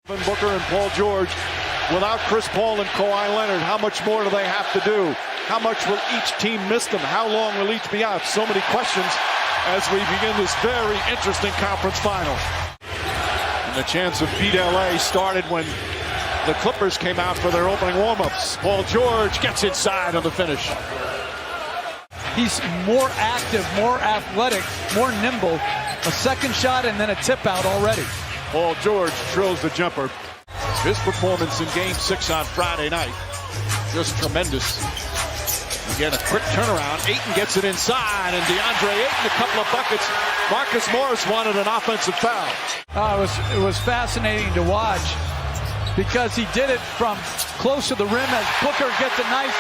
Booker and Paul George, without Chris Paul and Kawhi Leonard, how much more do they have to do? How much will each team miss them? How long will each be out? So many questions as we begin this very interesting conference final. And the chance of beat LA started when the Clippers came out for their opening warm-ups. Paul George gets inside on the finish. He's more active, more athletic, more nimble. A second shot and then a tip out already. Paul George drills the jumper. His performance in Game 6 on Friday night, just tremendous. Again, a quick turnaround. Ayton gets it inside, and DeAndre Ayton, a couple of buckets. Marcus Morris wanted an offensive foul. It was fascinating to watch because he did it from close to the rim as Booker gets a nice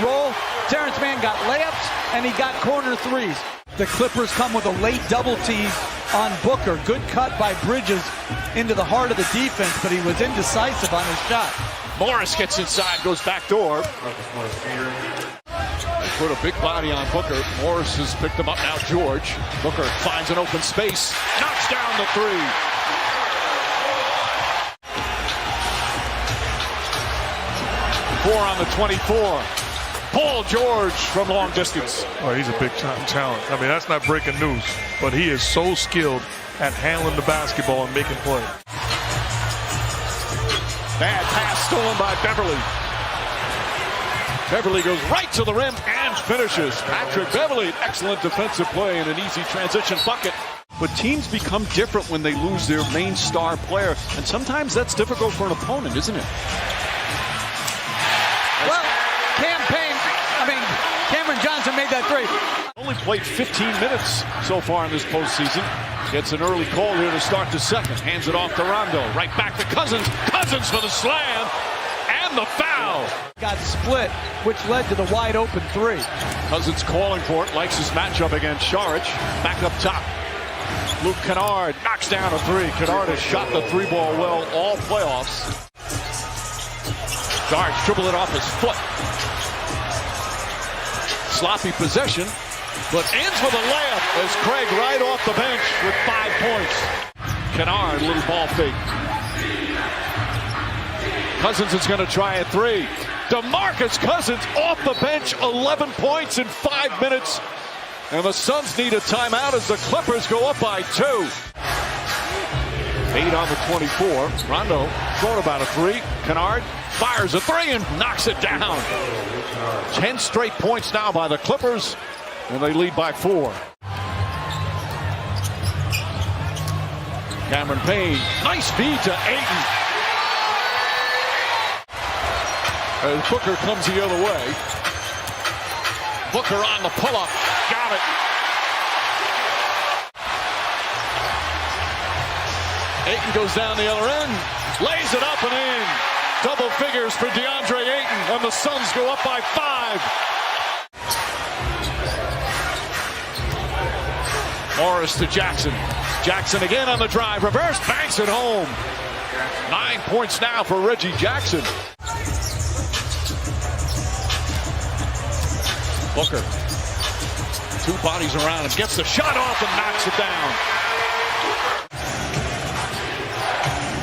roll. Terrence Mann got layups, and he got corner threes. The Clippers come with a late double team on Booker. Good cut by Bridges into the heart of the defense, but he was indecisive on his shot. Morris gets inside, goes back door. They put a big body on Booker. Morris has picked him up now. George. Booker finds an open space, knocks down the three. Four on the 24. Paul George from long distance. Oh, he's a big-time talent. I mean, that's not breaking news, but he is so skilled at handling the basketball and making plays. Bad pass stolen by Beverly. Beverly goes right to the rim and finishes. Patrick Beverly, excellent defensive play and an easy transition bucket. But teams become different when they lose their main star player, and sometimes that's difficult for an opponent, isn't it? Well, Cameron Johnson made that three. Only played 15 minutes so far in this postseason. Gets an early call here to start the second. Hands it off to Rondo. Right back to Cousins. Cousins for the slam and the foul. Got split, which led to the wide open three. Cousins calling for it. Likes his matchup against Saric. Back up top. Luke Kennard knocks down a three. Kennard has shot the three ball well all playoffs. Saric dribbled it off his foot. Sloppy possession, but ends with a layup as Craig right off the bench with 5 points. Kennard, little ball fake. Cousins is going to try a three. DeMarcus Cousins off the bench, 11 points in 5 minutes. And the Suns need a timeout as the Clippers go up by 2. 8 on the 24. Rondo short about a three. Kennard fires a three and knocks it down. 10 straight points now by the Clippers, and they lead by 4. Cameron Payne, nice feed to Ayton. As Booker comes the other way. Booker on the pull-up, got it. Ayton goes down the other end, lays it up and in. Double figures for DeAndre Ayton, and the Suns go up by 5. Morris to Jackson. Jackson again on the drive. Reverse banks it home. 9 points now for Reggie Jackson. Booker. 2 bodies around him. Gets the shot off and knocks it down.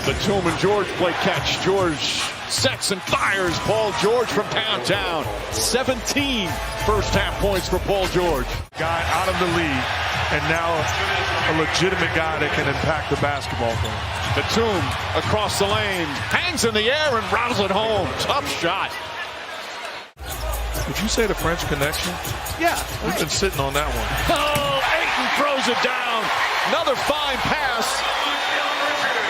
Batum and George play catch. George sets and fires. Paul George from downtown. 17 first half points for Paul George. Guy out of the league, and now a legitimate guy that can impact the basketball game. Batum across the lane. Hangs in the air and rattles it home. Tough shot. Did you say the French Connection? Yeah. We've been sitting on that one. Oh, Ayton throws it down. Another fine pass.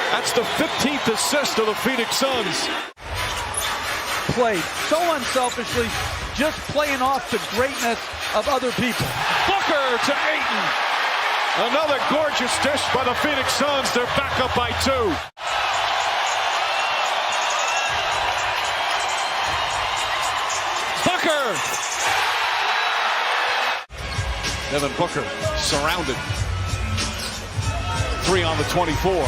That's the 15th assist of the Phoenix Suns. Played so unselfishly, just playing off the greatness of other people. Booker to Ayton. Another gorgeous dish by the Phoenix Suns. They're back up by 2. Booker. Devin Booker surrounded. 3 on the 24.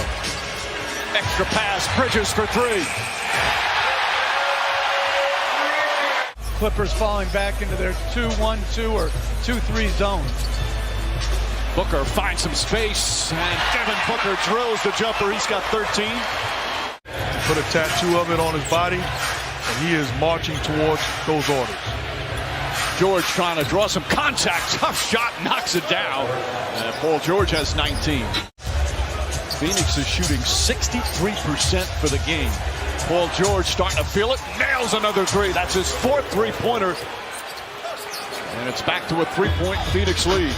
Extra pass, Bridges for 3. Clippers falling back into their 2-1-2 or 2-3 zone. Booker finds some space, and Devin Booker drills the jumper. He's got 13. put a tattoo of it on his body, and he is marching towards those orders. George trying to draw some contact. Tough shot, knocks it down. And Paul George has 19. Phoenix is shooting 63% for the game. Paul George starting to feel it. Nails another three. That's his fourth three-pointer. And it's back to a three-point Phoenix lead.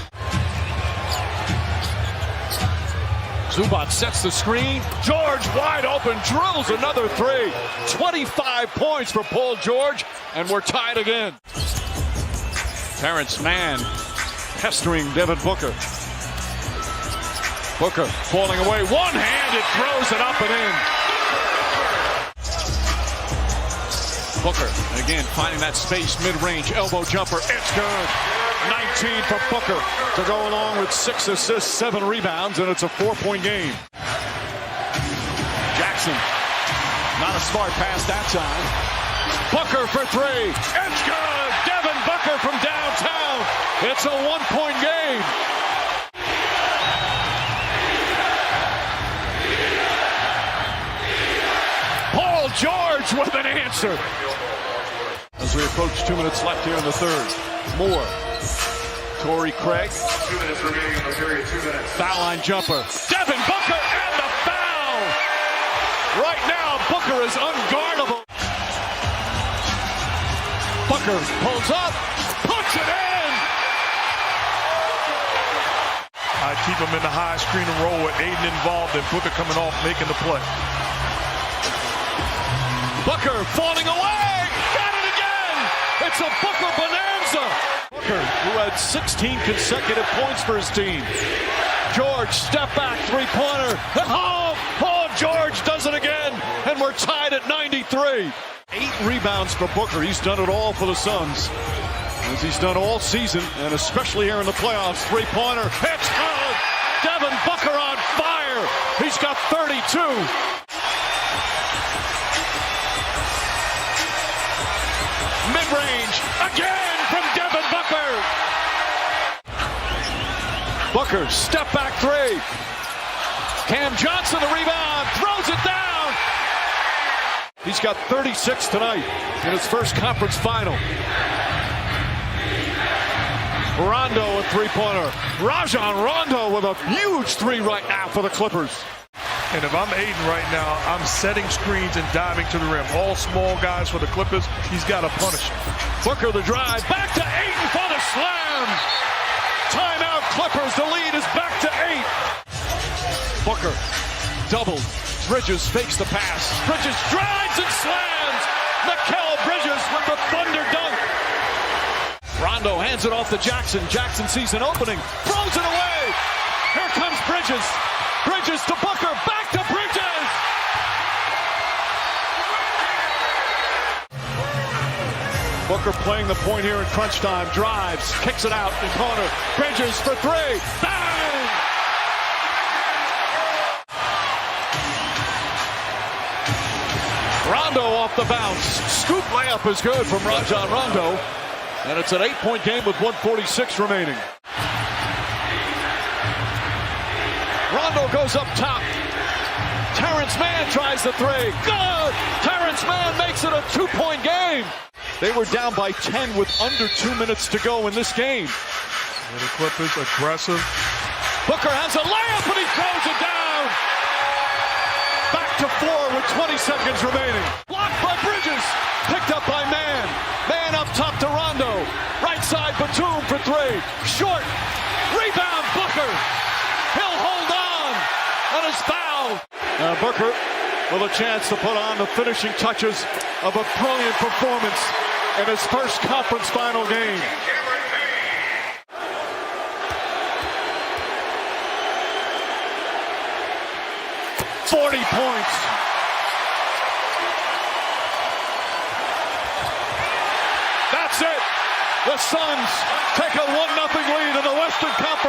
Zubac sets the screen. George wide open, drills another three. 25 points for Paul George, and we're tied again. Terrence Mann pestering Devin Booker. Booker falling away. One-handed throws it up and in. Booker, again, finding that space, mid-range, elbow jumper. It's good. 19 for Booker to go along with 6 assists, 7 rebounds, and it's a 4-point game. Jackson, not a smart pass that time. Booker for three. It's good. Devin Booker from downtown. It's a 1-point game. Paul George with an answer. As we approach 2 minutes left here in the third. Moore. Torrey Craig. 2 minutes remaining in the period. 2 minutes. Foul line jumper. Devin Booker and the foul. Right now, Booker is unguardable. Booker pulls up, puts it in. I keep him in the high screen and roll with Aiden involved and Booker coming off making the play. Booker falling away. Got it again. It's a Booker bonanza. Booker, who had 16 consecutive points for his team. George, step back, three-pointer. Oh, Paul George does it again. And we're tied at 93. 8 rebounds for Booker. He's done it all for the Suns, as he's done all season, and especially here in the playoffs. Three-pointer. It's good. Devin Booker on fire. He's got 32. Mid-range again from Devin Booker. Booker, step back three. Cam Johnson, the rebound, throws it down. He's got 36 tonight in his first conference final. Rondo, a three-pointer. Rajon Rondo with a huge three right now for the Clippers. And if I'm Aiden right now, I'm setting screens and diving to the rim. All small guys for the Clippers. He's got to punish them. Booker the drive. Back to Aiden for the slam. Timeout Clippers. The lead is back to 8. Booker doubled. Bridges fakes the pass. Bridges drives and slams. Mikal Bridges with the thunder dunk. Rondo hands it off to Jackson. Jackson sees an opening. Throws it away. Here comes Bridges. Bridges to Booker. Back to Bridges. Booker playing the point here in crunch time. Drives. Kicks it out in corner. Bridges for three. Bang! Rondo off the bounce. Scoop layup is good from Rajon Rondo. And it's an 8-point game with 1:46 remaining. Rondo goes up top. Terrence Mann tries the three. Good! Terrence Mann makes it a 2-point game. They were down by 10 with under 2 minutes to go in this game. And the Clippers aggressive. Booker has a layup and he throws it down. Back to 4 with 20 seconds remaining. Blocked by Bridges. Picked up by Mann. Mann up top to Rondo. Right side Batum for three. Short. Rebound Booker. He'll hold on. And is fouled. Booker with a chance to put on the finishing touches of a brilliant performance in his first conference final game. .40 points. That's it. The Suns take a 1-0 lead in the Western Conference